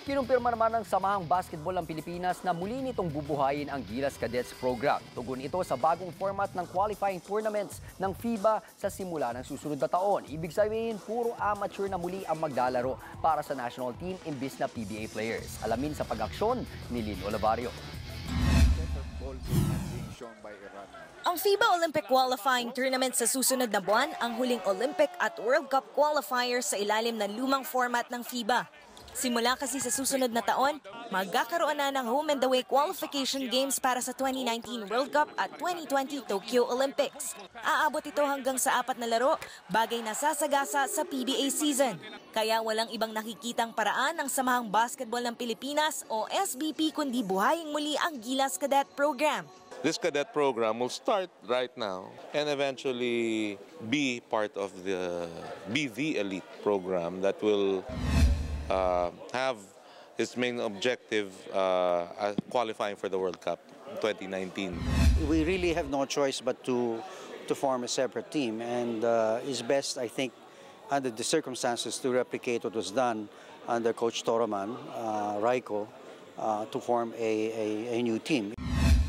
Kinumpirma naman ng Samahang Basketball ng Pilipinas na muli nitong bubuhayin ang Gilas Cadets Program. Tugon ito sa bagong format ng qualifying tournaments ng FIBA sa simula ng susunod na taon. Ibig sabihin, puro amateur na muli ang maglalaro para sa national team imbis na PBA players. Alamin sa pag-aksyon ni Lynn Olivario. Ang FIBA Olympic Qualifying Tournament sa susunod na buwan ang huling Olympic at World Cup qualifiers sa ilalim ng lumang format ng FIBA. Simula kasi sa susunod na taon, magkakaroon na ng home and away qualification games para sa 2019 World Cup at 2020 Tokyo Olympics. Aabot ito hanggang sa 4 na laro, bagay na sasagasa sa PBA season. Kaya walang ibang nakikitang paraan ng Samahang Basketball ng Pilipinas o SBP kundi buhayin muli ang Gilas Cadet Program. This cadet program will start right now and eventually be the elite program that will have its main objective qualifying for the World Cup 2019. We really have no choice but to form a separate team, and it's best, I think, under the circumstances to replicate what was done under Coach Toroman, Raiko, to form a new team.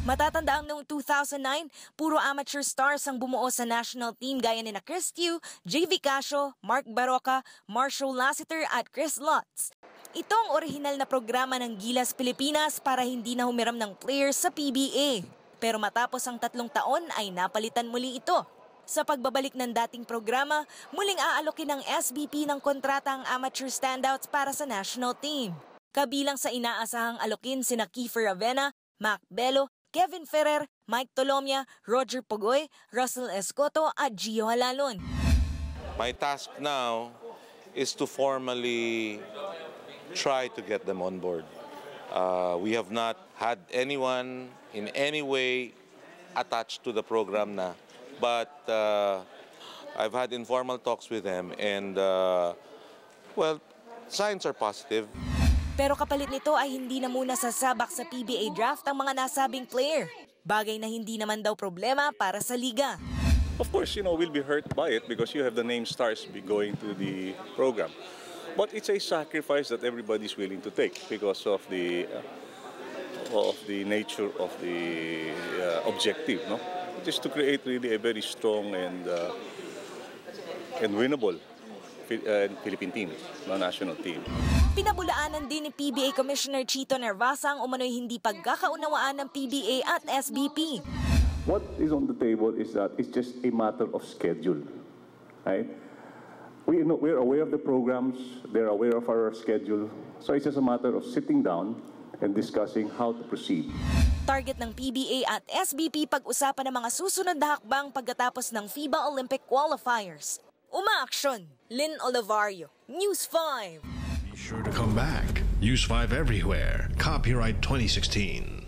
Matatandaang noong 2009, puro amateur stars ang bumuo sa national team gaya ni Chris Tew, JV Casio, Mark Baroca, Marshall Lassiter at Chris Lutz. Ito ang orihinal na programa ng Gilas Pilipinas para hindi na humiram ng players sa PBA. Pero matapos ang 3 taon ay napalitan muli ito. Sa pagbabalik ng dating programa, muling aalokin ng SBP ng kontrata ang amateur standouts para sa national team. Kabilang sa inaasahang alokin sina Kiefer Avena, Mac Bello, Kevin Ferrer, Mike Tolomia, Roger Pogoy, Russell Escoto at Gio Halalon. My task now is to formally try to get them on board. We have not had anyone in any way attached to the program na, but I've had informal talks with them and well, signs are positive. Pero kapalit nito ay hindi na muna sasabak sa PBA draft ang mga nasabing player. Bagay na hindi naman daw problema para sa liga. Of course, we'll be hurt by it because you have the name stars be going to the program. But it's a sacrifice that everybody's willing to take because of the nature of the objective, no? It is to create really a very strong and winnable Philippine team, no, national team. Pinabulaanan din ni PBA Commissioner Chito Nervasa ang umano'y hindi pagkakaunawaan ng PBA at SBP. What is on the table is that it's just a matter of schedule, right? We're aware of the programs, they're aware of our schedule, so it's just a matter of sitting down and discussing how to proceed. Target ng PBA at SBP pag-usapan ng mga susunod na hakbang pagkatapos ng FIBA Olympic qualifiers. Umaaksyon! Lynn Olivario, News 5. Be sure to come back. News 5 everywhere. Copyright 2016.